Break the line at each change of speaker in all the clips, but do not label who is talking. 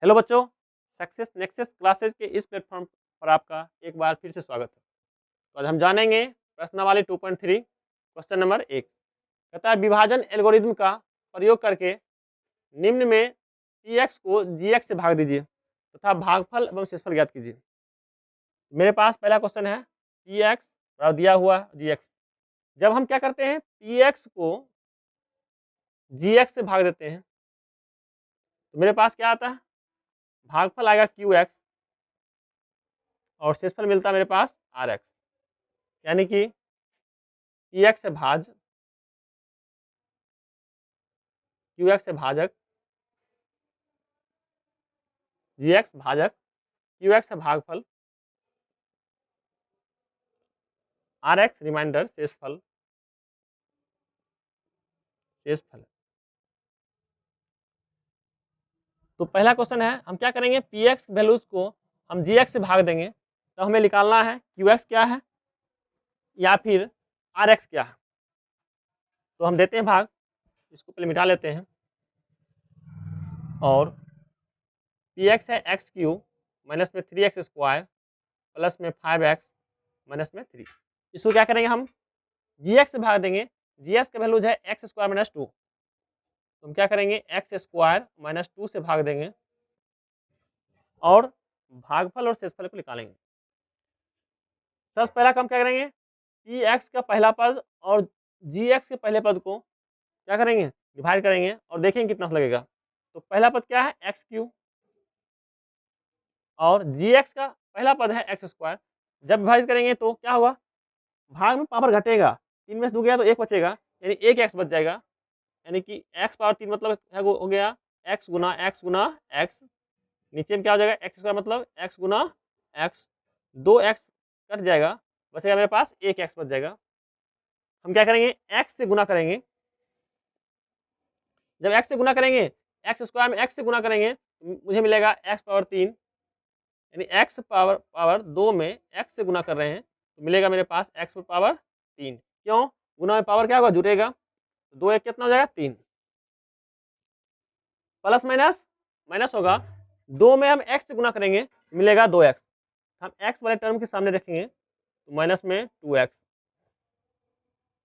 Hello बच्चों, success nexus classes के इस प्लेटफॉर्म पर आपका एक बार फिर से स्वागत है। तो आज हम जानेंगे प्रश्नावली 2.3 क्वेश्चन नंबर 1। कहता है विभाजन एल्गोरिदम का प्रयोग करके निम्न में px को gx से भाग दीजिए तथा भागफल एवं शेषफल ज्ञात कीजिए। मेरे पास पहला क्वेश्चन है px और दिया हुआ gx। जब हम क्या करते हैं px को gx से भाग देते हैं तो मेरे पास क्या आता है, भागफल आएगा qx और शेषफल मिलता है मेरे पास rx, यानी कि px से भाज qx से भाजक gx भाजक qx से भागफल rx रिमाइंडर शेषफल शेषफल। तो पहला क्वेश्चन है, हम क्या करेंगे px वैल्यूज को हम gx से भाग देंगे तो हमें निकालना है qx क्या है या फिर rx क्या है। तो हम देते हैं भाग, इसको पहले मिटा लेते हैं और px है एक्स क्यूब माइनस में 3x स्क्वायर प्लस में 5x माइनस में 3। इसको क्या करेंगे हम gx से भाग देंगे, gx का वैल्यूज है एक्स स्क्वायर माइनस 2, तो हम क्या करेंगे एक्स स्क्वायर माइनस 2 से भाग देंगे और भागफल और शेषफल को निकालेंगे। सबसे पहला काम क्या करेंगे पी एक्स का पहला पद और जी एक्स के पहले पद को क्या करेंगे डिवाइड करेंगे और देखेंगे कितना सा लगेगा। तो पहला पद क्या है एक्स क्यूब और जी एक्स का पहला पद है एक्स स्क्वायर। जब विभाजित करेंगे तो क्या होगा, भाग में पावर घटेगा, 3 में से 2 गया तो 1 बचेगा, यानी 1 एक्स बच जाएगा, यानी कि एक्स पावर 3 मतलब हो गया एक्स गुना एक्स। नीचे में क्या हो जाएगा एक्स स्क्वायर मतलब एक्स गुना एक्स, 2 एक्स कट जाएगा, बचेगा मेरे पास 1 एक्स बच जाएगा। हम क्या करेंगे एक्स से गुना करेंगे, जब एक्स से गुना करेंगे एक्स स्क्वायर में एक्स से गुना करेंगे मुझे मिलेगा एक्स पावर 3, यानी एक्स पावर 2 में एक्स से गुना कर रहे हैं तो मिलेगा मेरे पास एक्स पावर 3। क्यों, गुना में पावर क्या होगा जुड़ेगा, 2 एक कितना हो जाएगा 3, प्लस माइनस माइनस होगा, 2 में हम एक्स से गुना करेंगे मिलेगा 2x, हम एक्स वाले टर्म के सामने रखेंगे तो माइनस में 2x।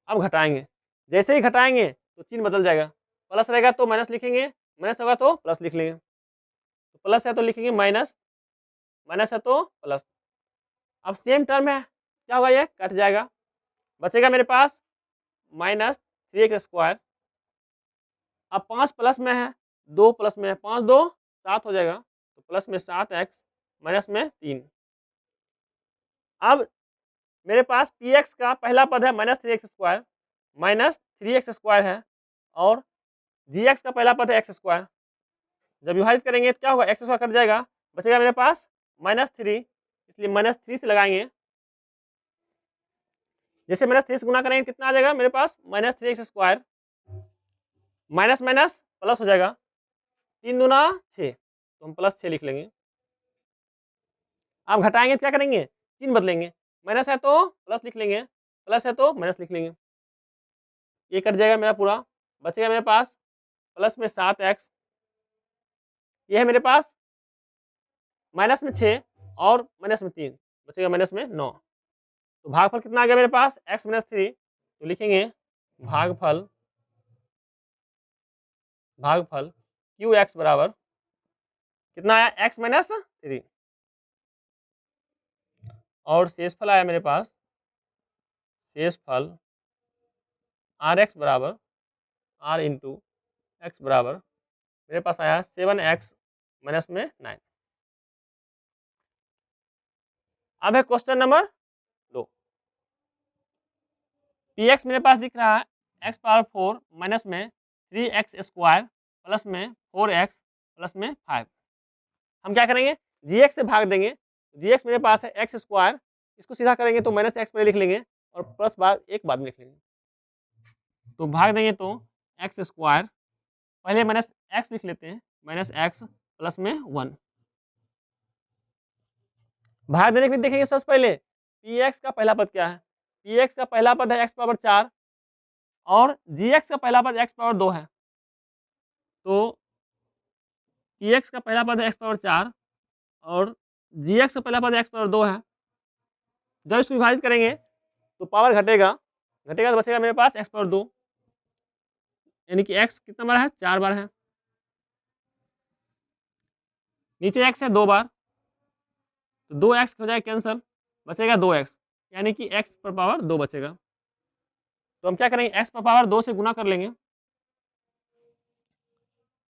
अब घटाएंगे, जैसे ही घटाएंगे तो चिन्ह बदल जाएगा, प्लस रहेगा तो माइनस लिखेंगे, माइनस होगा तो प्लस लिख लेंगे, तो प्लस है तो लिखेंगे माइनस, माइनस है तो प्लस। अब सेम टर्म है क्या होगा, ये कट जाएगा, बचेगा मेरे पास माइनस 3x स्क्वायर। अब 5 प्लस में है 2 प्लस में है 5 2 7 हो जाएगा, तो प्लस में 7x माइनस में 3। अब मेरे पास px का पहला पद है माइनस 3x स्क्वायर है और gx का पहला पद है एक्स स्क्वायर। जब विभाजित करेंगे तो क्या होगा एक्स स्क्वायर कट जाएगा, बचेगा मेरे पास -3, इसलिए -3 से लगाएंगे। जैसे -3 से गुना करेंगे कितना आ जाएगा मेरे पास -3x square, minus minus plus हो जाएगा, 3 दूना 6, तो हम +6 लिख लेंगे। आप घटाएंगे तो क्या करेंगे चिन्ह बदलेंगे, माइनस है तो प्लस लिख लेंगे, प्लस है तो माइनस लिख लेंगे, ये कट जाएगा मेरा पूरा, बचेगा मेरे पास प्लस में 7x, ये है मेरे पास माइनस में 6 और माइनस में 3, बचेगा माइनस में 9। तो भागफल कितना आ गया मेरे पास x माइनस 3, तो लिखेंगे भागफल qx बराबर कितना आया x माइनस 3 और शेषफल आया मेरे पास शेषफल rx बराबर r इंटू एक्स बराबर मेरे पास आया 7x माइनस में 9। अब है क्वेश्चन नंबर 2। px मेरे पास दिख रहा है x पावर 4 माइनस में 3x स्क्वायर प्लस में 4x प्लस में 5। हम क्या करेंगे gx से भाग देंगे, gx मेरे पास है एक्स स्क्वायर, इसको सीधा करेंगे तो माइनस एक्स पहले लिख लेंगे और प्लस बाद में लिख लेंगे। तो भाग देंगे तो एक्स स्क्वायर, पहले माइनस एक्स लिख लेते हैं, माइनस एक्स प्लस में 1। भाग देने के लिए देखेंगे सबसे पहले px का पहला पद क्या है, px का पहला पद है x पावर 4 और gx का पहला पद x पावर 2 है। तो पी एक्स का पहला पद है एक्स पावर 4 और जी एक्स का पहला पद एक्स पावर 2 है। जब इसको विभाजित करेंगे तो पावर घटेगा, घटेगा तो बचेगा मेरे पास एक्स पावर 2, यानी कि एक्स कितना बार है, 4 बार है। नीचे एक्स है 2 बार, तो 2x हो जाएगा कैंसल, बचेगा 2x, यानी कि x पर पावर 2 बचेगा। तो हम क्या करेंगे, x पर पावर 2 से गुना कर लेंगे।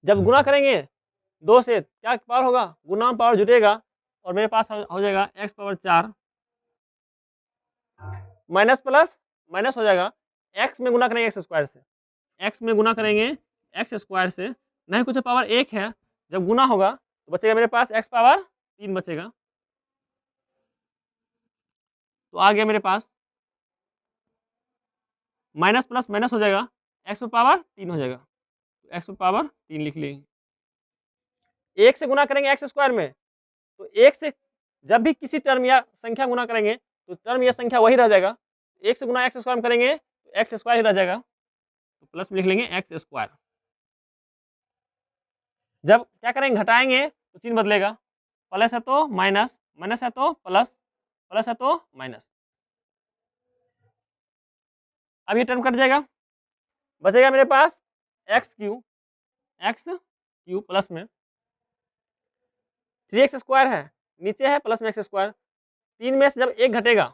जब गुना करेंगे 2 से क्या पावर होगा, गुना में पावर जुटेगा और मेरे पास हो जाएगा x power 4 minus plus minus हो जाएगा, x में गुना करेंगे एक्स स्क्वायर से, x में गुना करेंगे एक्स स्क्वायर से, नहीं कुछ पावर 1 है, जब गुना होगा तो बचेगा मेरे पास x पावर 3 बचेगा। तो आ गया मेरे पास माइनस प्लस माइनस हो जाएगा, एक्स पर पावर 3 हो जाएगा, तो एक्स पर पावर 3 लिख लेंगे। 1 से गुना करेंगे एक्स स्क्वायर में, तो 1 से जब भी किसी टर्म या संख्या गुना करेंगे तो टर्म या संख्या वही रह जाएगा। 1 से गुना एक्स स्क्वायर में करेंगे तो एक्स स्क्वायर ही रह जाएगा, तो प्लस में लिख लेंगे एक्स स्क्वायर। जब क्या करेंगे, घटाएंगे तो चिन्ह बदलेगा, प्लस है तो माइनस, माइनस है तो प्लस, प्लस है तो माइनस। अब ये टर्म कट जाएगा, बचेगा मेरे पास एक्स क्यू प्लस में 3x स्क्वायर है, नीचे है प्लस में एक्स स्क्वायर। 3 में से जब 1 घटेगा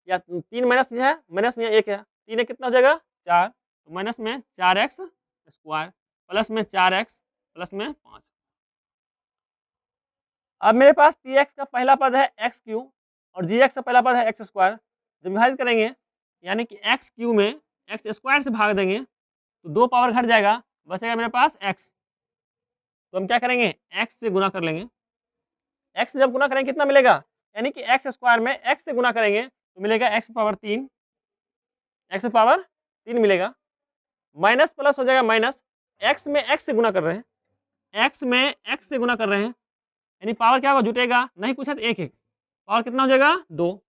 या 3 माइनस है, माइनस में 1 है, 3 है कितना हो जाएगा 4, तो माइनस में 4x स्क्वायर प्लस में 4x प्लस में 5। अब मेरे पास पी एक्स का पहला पद है एक्स क्यू और जी एक्स का पहला पद है एक्स स्क्वायर। जब विभाजित करेंगे यानी कि एक्स क्यू में एक्स स्क्वायर से भाग देंगे तो 2 पावर घट जाएगा, बचेगा मेरे पास एक्स। तो हम क्या करेंगे, एक्स से गुना कर लेंगे। एक्स से जब गुना करेंगे कितना मिलेगा, यानी कि एक्स स्क्वायर में एक्स से गुना करेंगे तो मिलेगा एक्स पावर 3, एक्स पावर 3 मिलेगा। माइनस प्लस हो जाएगा माइनस, एक्स में एक्स से गुना कर रहे हैं, एक्स में एक्स से गुना कर रहे हैं, यानी पावर क्या होगा, जुटेगा, नहीं कुछ है तो एक एक, पावर कितना हो जाएगा 2।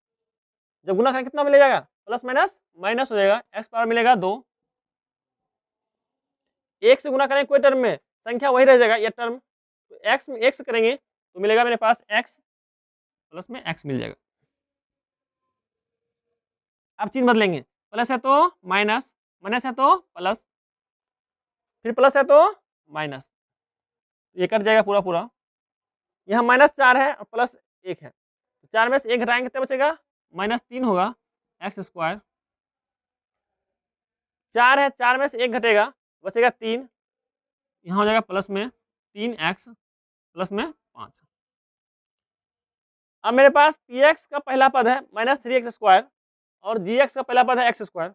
जब गुना करेंगे कितना मिलेगा, प्लस माइनस माइनस हो जाएगा, एक्स पावर मिलेगा 2। एक से गुना करेंगे कोई टर्म में संख्या वही रह जाएगा, ये टर्म तो एक्स में एक्स करेंगे तो मिलेगा मेरे पास एक्स प्लस में एक्स मिल जाएगा। अब चिन्ह बदलेंगे, प्लस है तो माइनस, माइनस है तो प्लस, फिर प्लस है तो माइनस, ये कट जाएगा पूरा पूरा। यहाँ -4 है और प्लस 1 है, 4 में से 1 घटाएंगे कितना बचेगा, -3 होगा एक्स स्क्वायर। 4 है, 4 में से 1 घटेगा बचेगा 3, यहाँ हो जाएगा प्लस में 3x प्लस में 5। अब मेरे पास पी एक्स का पहला पद है -3x स्क्वायर और जी एक्स का पहला पद है एक्स स्क्वायर।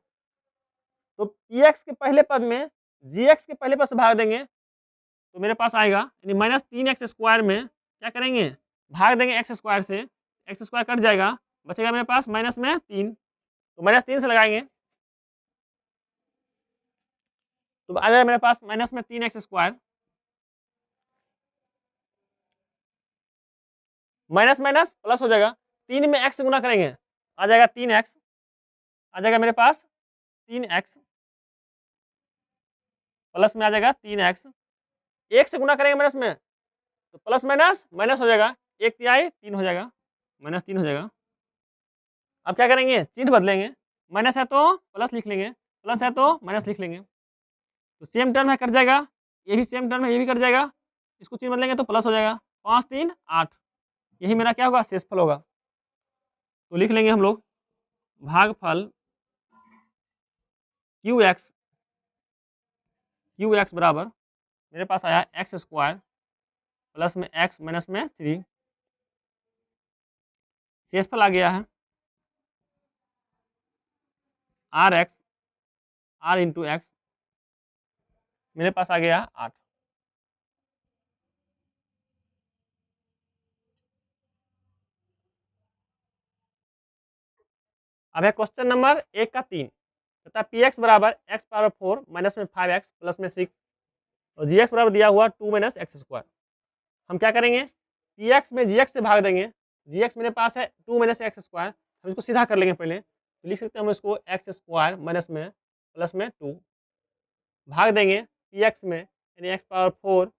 तो पी एक्स के पहले पद में जी एक्स के पहले पद से भाग देंगे तो मेरे पास आएगा, यानी -3x स्क्वायर में क्या करेंगे, भाग देंगे एक्स स्क्वायर से, एक्स स्क्वायर कट जाएगा, बचेगा मेरे पास माइनस में 3, तो -3 से लगाएंगे तो आ जाएगा मेरे पास माइनस में 3x square, minus minus plus हो जाएगा, 3 में x से गुना करेंगे आ जाएगा 3x, आ जाएगा मेरे पास 3x प्लस में आ जाएगा 3x, 1 से गुना करेंगे माइनस में तो प्लस माइनस माइनस हो जाएगा, 1 तिहाई 3 हो जाएगा, -3 हो जाएगा। अब क्या करेंगे, चिन्ह बदलेंगे, माइनस है तो प्लस लिख लेंगे, प्लस है तो माइनस लिख लेंगे, तो सेम टर्म है कट जाएगा, ये भी सेम टर्म है ये भी कट जाएगा, इसको चिन्ह बदलेंगे तो प्लस हो जाएगा, 5 3 8, यही मेरा क्या होगा, शेषफल होगा। तो लिख लेंगे हम लोग भागफल क्यू एक्स बराबर मेरे पास आया एक्स स्क्वायर प्लस में एक्स माइनस में 3, शेषफल आ गया है आर इंटू एक्स, मेरे पास आ गया 8। अब है क्वेश्चन नंबर 1 का 3, तथा पी एक्स बराबर एक्स पावर 4 माइनस में 5x प्लस में 6 और जी एक्स बराबर दिया हुआ 2 माइनस एक्स स्क्वायर। हम क्या करेंगे, पी एक्स में जी एक्स से भाग देंगे, जी एक्स मेरे पास है 2 माइनस एक्स स्क्वायर, हम इसको सीधा कर लेंगे पहले, तो लिख सकते हैं हम इसको एक्स स्क्वायर माइनस में प्लस में 2 भाग देंगे पी एक्स में, यानी एक्स पावर 4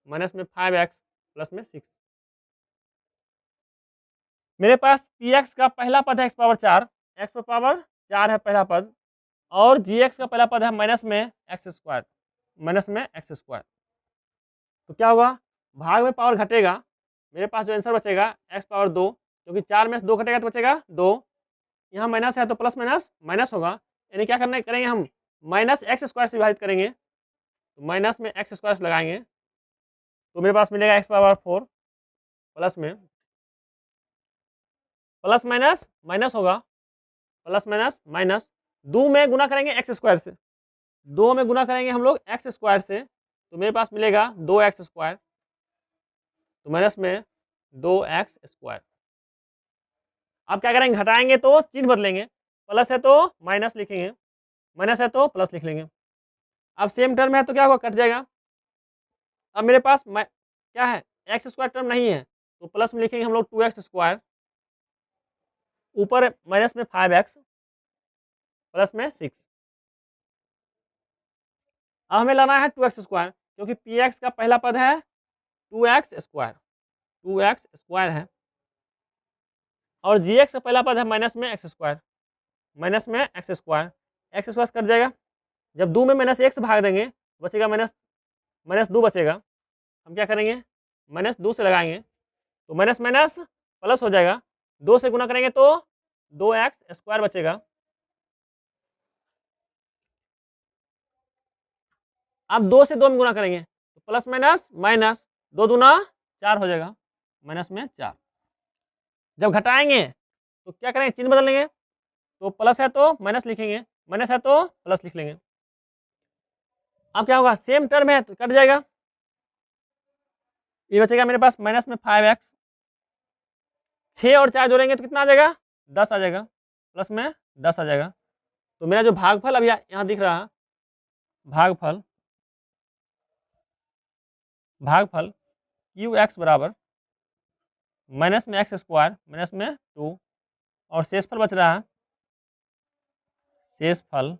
माइनस में 5x प्लस में 6। मेरे पास पी एक्स का पहला पद है x पावर 4, x पर पावर 4 है पहला पद, और जी एक्स का पहला पद है माइनस में एक्स स्क्वायर, माइनस में एक्स स्क्वायर। तो क्या होगा, भाग में पावर घटेगा, मेरे पास जो आंसर बचेगा x पावर 2, क्योंकि 4 में से 2 घटेगा तो बचेगा 2, यहाँ माइनस है तो प्लस माइनस माइनस होगा, यानी क्या करेंगे हम माइनस एक्स स्क्वायर से विभाजित करेंगे, तो माइनस में एक्स स्क्वायर से लगाएंगे, तो मेरे पास मिलेगा x पावर 4 प्लस में प्लस माइनस माइनस होगा, प्लस माइनस माइनस, 2 में गुना करेंगे एक्स स्क्वायर से, 2 में गुना करेंगे हम लोग एक्स स्क्वायर से, तो मेरे पास मिलेगा 2x स्क्वायर, तो माइनस में 2x स्क्वायर। अब क्या करेंगे, घटाएंगे तो चिन्ह बदलेंगे, प्लस है तो माइनस लिखेंगे, माइनस है तो प्लस लिख लेंगे। अब सेम टर्म है तो क्या होगा, कट जाएगा। अब मेरे पास क्या है, एक्स स्क्वायर टर्म नहीं है, तो प्लस में लिखेंगे हम लोग 2x स्क्वायर, ऊपर माइनस में 5x प्लस में 6। अब हमें लाना है 2x स्क्वायर, क्योंकि पी एक्स का पहला पद है 2x स्क्वायर, 2x स्क्वायर है, और जी एक्स का पहला पद है माइनस में एक्स स्क्वायर, माइनस में x square, x square cut जाएगा, जब 2 में माइनस 1 से भाग देंगे बचेगा माइनस माइनस 2 बचेगा, हम क्या करेंगे माइनस 2 से लगाएंगे, तो माइनस माइनस प्लस हो जाएगा, 2 से गुना करेंगे तो 2x स्क्वायर बचेगा। अब 2 से 2 में गुना करेंगे तो प्लस माइनस माइनस 2 दूना 4 हो जाएगा, माइनस में 4। जब घटाएंगे तो क्या करेंगे, चिन्ह बदल लेंगे, तो प्लस है तो माइनस लिखेंगे, माइनस है तो प्लस लिख लेंगे। अब क्या होगा, सेम टर्म है तो कट जाएगा, ये बचेगा मेरे पास माइनस में 5x, 6 और 4 जोड़ेंगे तो कितना आ जाएगा, 10 आ जाएगा, प्लस में 10 आ जाएगा। तो मेरा जो भागफल अभी यहाँ दिख रहा है, भागफल क्यू एक्स बराबर माइनस में एक्स स्क्वायर माइनस में 2, और शेषफल बच रहा है, शेषफल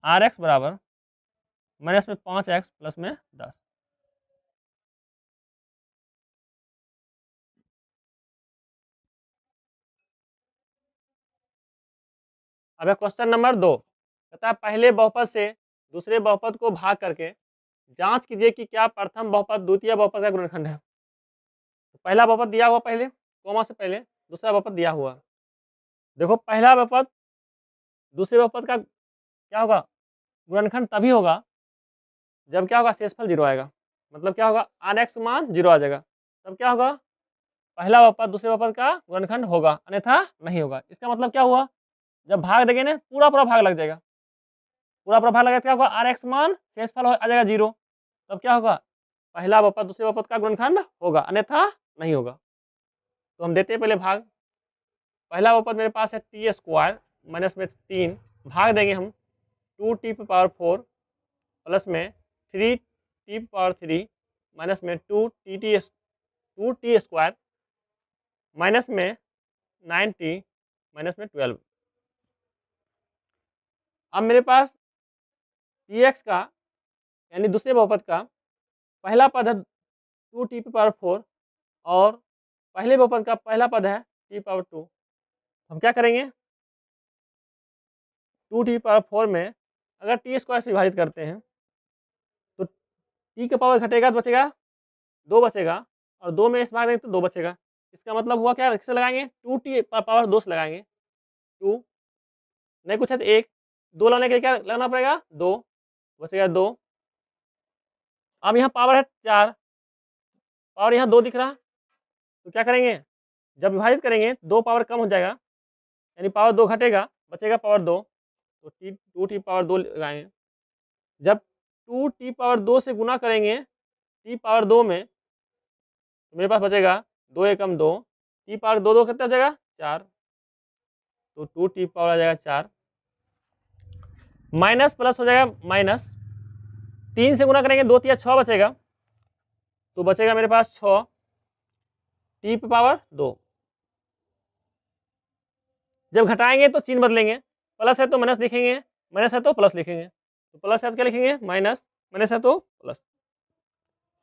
आर एक्स बराबर माइनस में 5x प्लस में 10। अब है क्वेश्चन नंबर 2, कहता है पहले बहुपद से दूसरे बहुपद को भाग करके जांच कीजिए कि क्या प्रथम बहुपद द्वितीय बहुपद का गुणनखंड है। तो पहला बहुपद दिया हुआ पहले, कॉमा से पहले दूसरा बहुपद दिया हुआ, देखो पहला बहुपद दूसरे बहुपद का क्या होगा, गुणनखंड तभी होगा जब क्या होगा, शेषफल 0 आएगा, मतलब क्या होगा, आर एक्स मान 0 आ जाएगा, तब क्या होगा, पहला बहुपद दूसरे बहुपद का गुणनखंड होगा, अन्यथा नहीं होगा। इसका मतलब क्या हुआ, जब भाग देंगे ना पूरा पूरा भाग लग जाएगा, पूरा पूरा भाग लगेगा, क्या होगा, आर एक्स मान शेषफल आ जाएगा 0, तब क्या होगा, पहला बहुपद दूसरे बहुपद का गुणनखंड होगा, अन्यथा नहीं होगा। तो हम देते हैं पहले भाग, पहला बहुपद मेरे पास है टी स्क्वायर माइनस में 3, भाग देंगे हम 2t पावर 4 प्लस में 3t पावर 3 माइनस में 2t स्क्वायर माइनस में 9t माइनस में 12। अब मेरे पास टी एक्स का यानी दूसरे बहुपद का पहला पद है 2t पावर 4, और पहले बहुपद का पहला पद है t पावर 2, हम क्या करेंगे, 2t पावर 4 में अगर टी स्क्वायर से विभाजित करते हैं तो t का पावर घटेगा तो बचेगा 2 बचेगा, और 2 में इस भाग देंगे तो 2 बचेगा, इसका मतलब हुआ क्या, किससे लगाएंगे, 2t पावर 2 से लगाएंगे, 2 नहीं कुछ है तो 1, 2 लाने के लिए क्या लगाना पड़ेगा, 2 बचेगा 2। अब यहाँ पावर है 4, पावर यहाँ 2 दिख रहा, तो क्या करेंगे, जब विभाजित करेंगे 2 पावर कम हो जाएगा, यानी पावर 2 घटेगा, बचेगा पावर 2, तो टू टी पावर 2 लगाएंगे। जब 2t पावर 2 से गुना करेंगे t पावर 2 में, तो मेरे पास बचेगा 2 एकम 2, t पावर 2 2 कितना हो जाएगा 4, तो 2t पावर आ जाएगा 4, माइनस प्लस हो जाएगा माइनस, 3 से गुना करेंगे 2 तिया 6 बचेगा, तो बचेगा मेरे पास 6 t पावर 2। जब घटाएंगे तो चिन्ह बदलेंगे, प्लस है तो माइनस लिखेंगे, माइनस है तो प्लस लिखेंगे, तो प्लस है तो क्या लिखेंगे माइनस, माइनस है तो प्लस।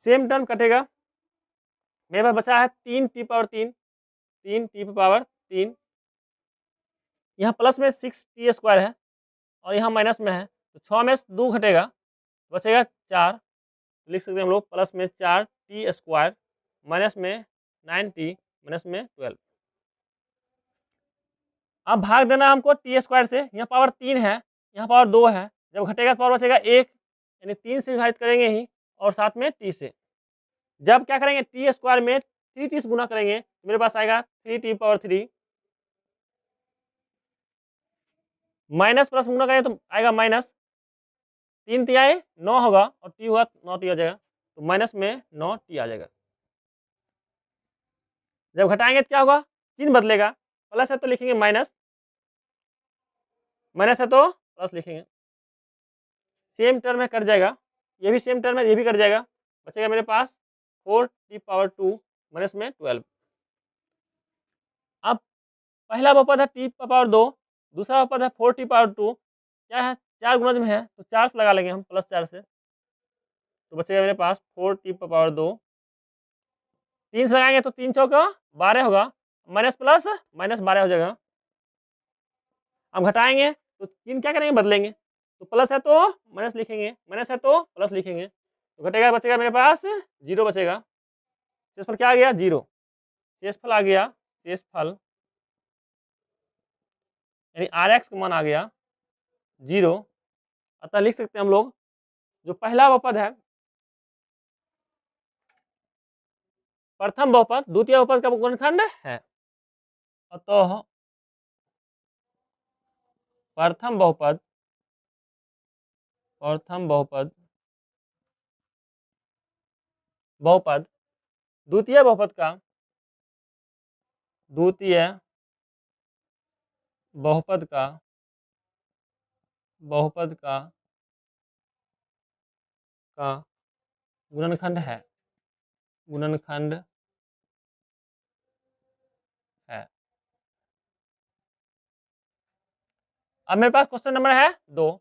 सेम टर्म कटेगा, मेरे पास बचा है 3t⁻3, 3t⁻3, यहाँ प्लस में 6t² है और यहाँ माइनस में है, तो 6 में से 2 घटेगा, बचेगा 4, लिख सकते हैं हम लोग प्लस में 4t² माइनस में 9t माइनस में 12। अब भाग देना हमको t² से, यहाँ पावर 3 है, यहाँ पावर 2 है, जब घटेगा तो पावर बचेगा 1, यानी 3 से विभाजित करेंगे ही और साथ में t से। जब क्या करेंगे t² में 3t से गुना करेंगे तो मेरे पास आएगा 3t⁻3, माइनस प्लस गुना करेंगे तो आएगा माइनस, 3 तिहाई 9 होगा और t हुआ 9t आ जाएगा, तो माइनस में 9t आ जाएगा। जब घटाएंगे तो क्या होगा, चिन्ह बदलेगा, प्लस है तो लिखेंगे माइनस, माइनस है तो प्लस लिखेंगे, सेम टर्म में कट जाएगा, ये भी सेम टर्म है, ये भी कट जाएगा, बचेगा मेरे पास 4t⁻2 माइनस में 12। अब पहला बहुपद है t⁻2, दूसरा बहुपद है 4t⁻2, क्या है 4 गुणज में है तो 4 से लगा लेंगे हम, प्लस 4 से, तो बचेगा मेरे पास 4t⁻2, 3 से लगाएंगे तो 3 चौका 12 होगा, माइनस प्लस माइनस 12 हो जाएगा। अब घटाएंगे तो 3 क्या करेंगे बदलेंगे, तो प्लस है तो माइनस लिखेंगे, माइनस है तो प्लस लिखेंगे, तो घटेगा बचेगा मेरे पास 0 बचेगा, शेषफल क्या आ गया 0, शेषफल आ गया, शेषफल यानी Rx का मान आ गया 0। अतः लिख सकते हैं हम लोग जो पहला बहुपद है, प्रथम बहुपद द्वितीय बहुपद का गुणनखंड है, अतः प्रथम बहुपद बहुपद द्वितीय बहुपद का गुणनखंड है, अब मेरे पास क्वेश्चन नंबर है 2,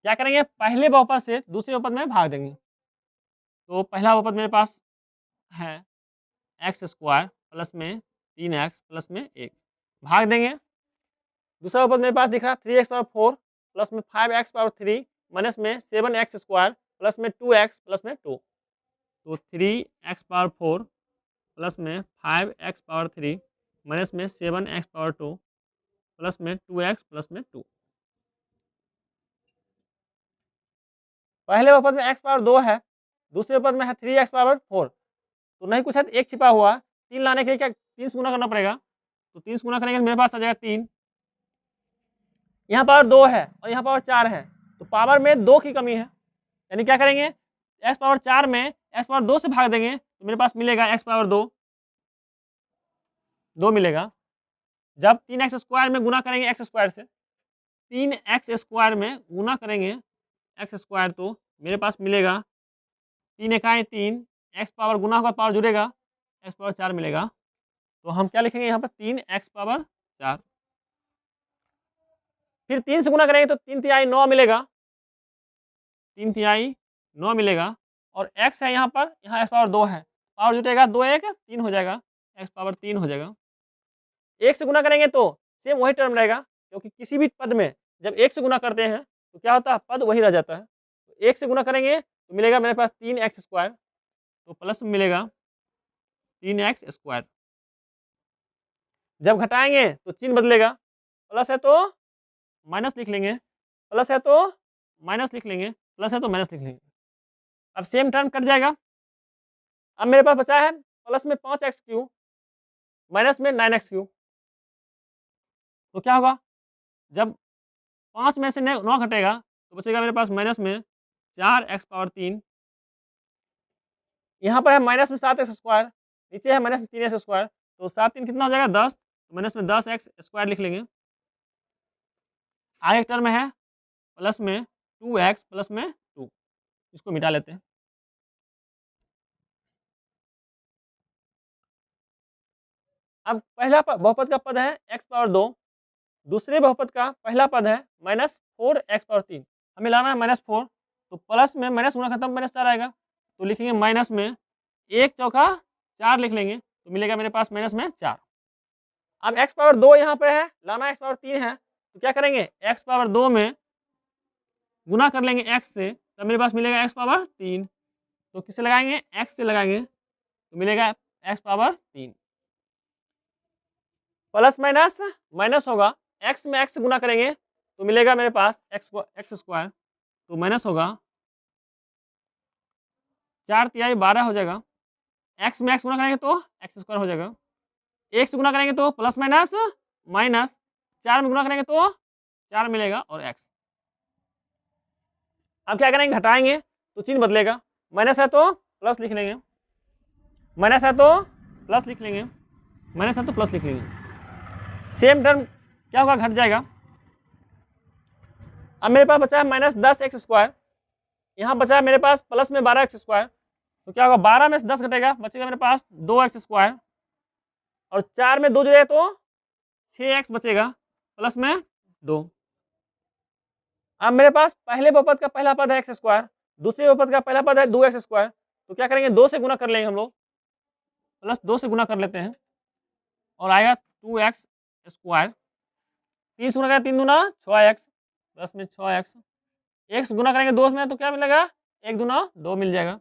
क्या करेंगे पहले बहुपद से दूसरे बहुपद में भाग देंगे, तो पहला बहुपद मेरे पास है x² प्लस में 3x प्लस में 1, भाग देंगे। दूसरा बहुपद मेरे पास दिख रहा है 3x⁴ प्लस में 5x⁴ माइनस में 7x² प्लस में 2x प्लस में 2, तो 3x⁴ प्लस में 5x⁴ माइनस में 7x⁴ प्लस में 2x प्लस में 2। पहले बहुपद में x⁴ है, दूसरे बहुपद में है 3x⁴, तो नहीं कुछ है तो 1 छिपा हुआ, 3 लाने के लिए क्या 3 से गुना करना पड़ेगा, तो 3 से गुना करेंगे तो मेरे पास आ जाएगा 3, यहाँ पावर 2 है और यहाँ पावर 4 है, तो पावर में 2 की कमी है, यानी क्या करेंगे x⁴ में x⁴ से भाग देंगे तो मेरे पास मिलेगा x⁴ 2 मिलेगा। जब 3x² में गुना करेंगे x² से, 3x² में गुना करेंगे x², तो मेरे पास मिलेगा 3 इकाई 3, x पावर गुना होगा पावर जुड़ेगा, x⁴ मिलेगा, तो हम क्या लिखेंगे यहाँ पर 3x⁴, फिर 3 से गुना करेंगे तो 3 तिहाई 9 मिलेगा, 3 तिहाई 9 मिलेगा, और x है यहाँ पर, यहाँ x⁴ है, पावर जुटेगा 2 1 3 हो जाएगा, x⁴ हो जाएगा। 1 से गुना करेंगे तो सेम वही टर्म रहेगा, क्योंकि किसी भी पद में जब 1 से गुना करते हैं तो क्या होता है पद वही रह जाता है, तो 1 से गुना करेंगे तो मिलेगा मेरे पास 3x², तो प्लस में मिलेगा 3x²। जब घटाएंगे तो चिन्ह बदलेगा, प्लस है तो माइनस लिख लेंगे, प्लस है तो माइनस लिख लेंगे, प्लस है तो माइनस लिख लेंगे, अब सेम टर्म कट जाएगा। अब मेरे पास बचा है प्लस में 5x³ माइनस में 9x³, तो क्या होगा जब 5 में से 9 घटेगा तो बचेगा मेरे पास माइनस में 4x⁴, यहाँ पर है माइनस में 7x², नीचे है माइनस में 3x², तो 7 3 कितना हो जाएगा 10, तो माइनस में 10x² लिख लेंगे। आगे टर्म है प्लस में 2x प्लस में 2, इसको मिटा लेते हैं। अब पहला बहुपद का पद है x⁴, दूसरे बहुपद का पहला पद है -4x⁴। हमें लाना है -4, तो प्लस में माइनस गुना खत्म -4 आएगा, तो लिखेंगे माइनस में 1 चौका 4 लिख लेंगे, तो मिलेगा मेरे पास माइनस में 4। अब x पावर 2 यहाँ पे है, लाना x पावर 3 है, तो क्या करेंगे x पावर 2 में गुना कर लेंगे x से, तब मेरे पास मिलेगा x पावर 3। तो किससे लगाएंगे, x से लगाएंगे, तो मिलेगा x power 3। Plus minus minus होगा, x में x गुना करेंगे तो मिलेगा मेरे पास x स्क्वायर, तो माइनस होगा 4 तिहाई 12 हो जाएगा। x में x गुना करेंगे तो x स्क्वायर हो जाएगा, 1 से गुना करेंगे तो प्लस माइनस माइनस, 4 में गुना करेंगे तो 4 मिलेगा और x। अब क्या करेंगे, घटाएंगे तो चिन्ह बदलेगा, माइनस है तो प्लस लिख लेंगे, माइनस है तो प्लस लिख लेंगे, माइनस है तो प्लस लिख लेंगे। सेम टर्म क्या होगा, घट जाएगा। अब मेरे पास बचा है -10 x स्क्वायर, यहाँ बचा है मेरे पास प्लस में 12 x स्क्वायर, तो क्या होगा 12 में से 10 घटेगा, बचेगा मेरे पास 2x स्क्वायर, और 4 में 2 जुड़ेगा तो 6x बचेगा प्लस में 2। अब मेरे पास पहले बहुपद का पहला पद है एक्स स्क्वायर, दूसरे बहुपद का पहला पद है 2x स्क्वायर, तो क्या करेंगे 2 से गुना कर लेंगे हम लोग, प्लस 2 से गुना कर लेते हैं और आएगा 2x स्क्वायर, 3 से गुना करेंगे 3 दूना 6x प्लस में 6x, 1 से गुना करेंगे 2 में तो क्या मिलेगा 1 दूना 2 मिल जाएगा,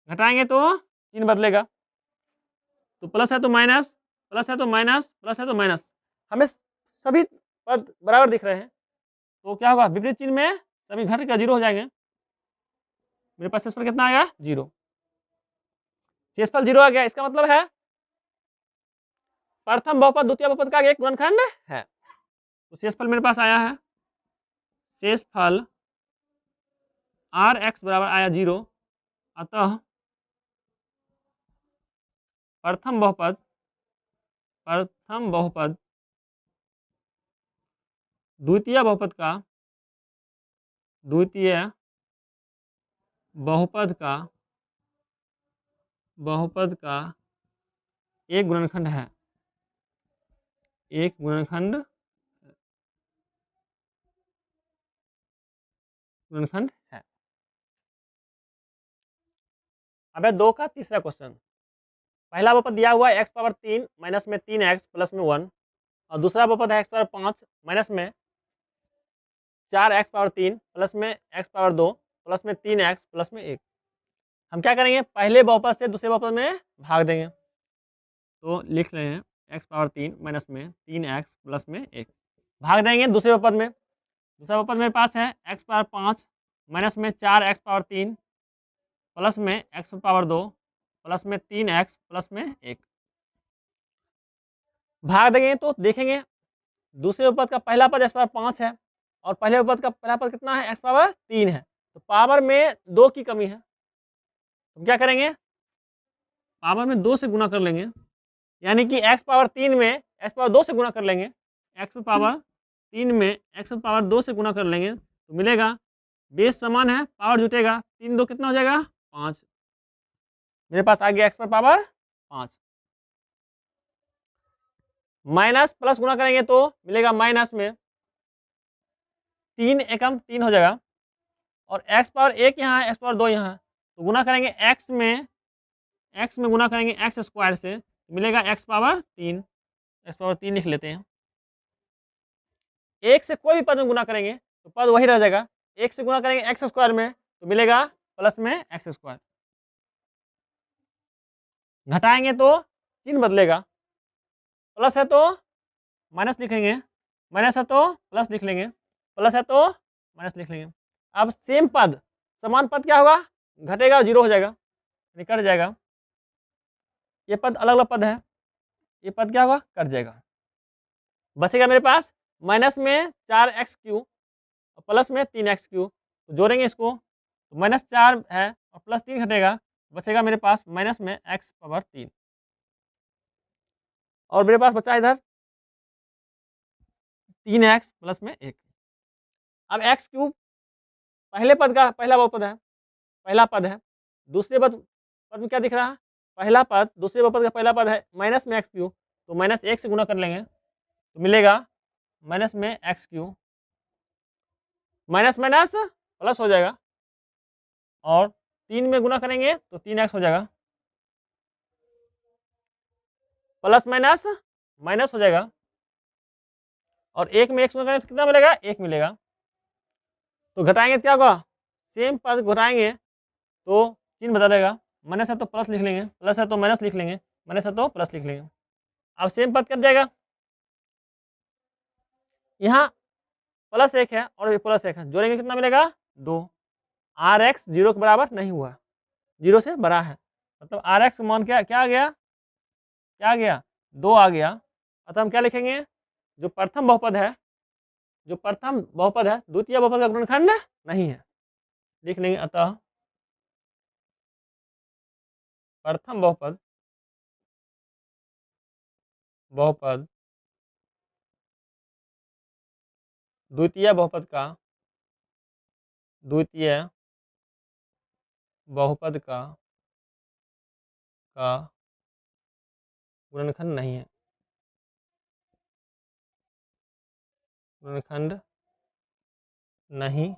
घटाएंगे तो चिन्ह बदलेगा, तो प्लस है तो माइनस, प्लस है तो माइनस, प्लस है तो माइनस, हमें सभी पद बराबर दिख रहे हैं, तो क्या होगा विपरीत चिन्ह में सभी घट का 0 हो जाएंगे, मेरे पास शेषफल कितना आएगा 0, शेषफल 0 आ गया। इसका मतलब है प्रथम बहुपद द्वितीय बहुपद का एक गुणनखंड है, तो शेषफल मेरे पास आया है, शेषफल Rx बराबर आया 0, अतः प्रथम बहुपद द्वितीय बहुपद का एक गुणनखंड है, एक गुणनखंड है। अब है 2 का तीसरा क्वेश्चन, पहला बहुपद दिया हुआ है x पावर 3 माइनस में 3x प्लस में 1, और दूसरा बहुपद है x पावर 5 माइनस में 4x पावर 3 प्लस में x पावर 2 प्लस में 3x प्लस में 1। हम क्या करेंगे, पहले बहुपद से दूसरे बहुपद में भाग देंगे, तो लिख रहे हैं x पावर 3 माइनस में 3x प्लस में 1, भाग देंगे दूसरे बहुपद में, दूसरा बहुपद मेरे पास है x पावर 5 माइनस में 4x पावर 3 प्लस में x पावर 2 प्लस में 3x प्लस में 1, भाग देंगे तो देखेंगे दूसरे बहुपद का पहला पद x पावर 5 है और पहले बहुपद का पहला पद कितना है x पावर 3 है, तो पावर में 2 की कमी है, तो क्या करेंगे पावर में 2 से गुना कर लेंगे, यानी कि x पावर 3 में x पावर 2 से गुना कर लेंगे, x पावर 3 में x पावर 2 से गुना कर लेंगे, तो मिलेगा बेस समान है, पावर जुटेगा, 3 2 कितना हो जाएगा 5, मेरे पास आ गया x पर पावर 5। माइनस प्लस गुना करेंगे तो मिलेगा माइनस में 3 एकम 3 हो जाएगा, और x पावर 1 यहाँ है, x पावर 2 यहाँ है, तो गुना करेंगे x में गुना करेंगे x स्क्वायर से, तो मिलेगा x पावर 3 लिख लेते हैं। 1 से कोई भी पद में गुना करेंगे तो पद वही रह जाएगा, 1 से गुना करेंगे x स्क्वायर में तो मिलेगा प्लस में x स्क्वायर, घटाएंगे तो चिन्ह बदलेगा, प्लस है तो माइनस लिखेंगे, माइनस है तो प्लस लिख लेंगे, प्लस है तो माइनस लिख लेंगे। अब सेम पद समान पद क्या होगा, घटेगा और 0 हो जाएगा, कट जाएगा, ये पद अलग अलग पद है, ये पद क्या होगा कट जाएगा, बचेगा मेरे पास माइनस में 4x³ और प्लस में 3x³, तो जोड़ेंगे इसको तो -4 है और प्लस 3 घटेगा, बचेगा मेरे पास माइनस में x पावर 3, और मेरे पास बचा इधर 3x प्लस में 1। अब x³ पहले पद का पहला बहुपद है, पहला पद है, दूसरे पद में क्या दिख रहा है, पहला पद दूसरे बहुपद का पहला पद है माइनस में x³, तो -1 से गुना कर लेंगे तो मिलेगा माइनस में x³, माइनस माइनस प्लस हो जाएगा, और 3 में गुना करेंगे तो 3x हो जाएगा, प्लस माइनस माइनस हो जाएगा, और 1 में x गुना करेंगे तो कितना मिलेगा, 1 मिलेगा। तो घटाएंगे तो क्या होगा, सेम पद घटाएंगे तो चिन्ह बदलेगा, माइनस है तो प्लस लिख लेंगे, प्लस है तो माइनस लिख लेंगे, माइनस है तो प्लस लिख लेंगे। अब सेम पद कट जाएगा, यहाँ प्लस 1 है और ये प्लस 1 है, जोड़ेंगे कितना मिलेगा, 2। आर एक्स 0 के बराबर नहीं हुआ, 0 से बड़ा है, मतलब आर एक्स मान क्या आ गया, क्या आ गया, 2 आ गया। अतः हम क्या लिखेंगे, जो प्रथम बहुपद है, जो प्रथम बहुपद है द्वितीय बहुपद का गुणनखंड नहीं है, लिख लेंगे। अतः प्रथम बहुपद बहुपद द्वितीय बहुपद का द्वितीय बहुपद का गुणनखंड नहीं है, गुणनखंड नहीं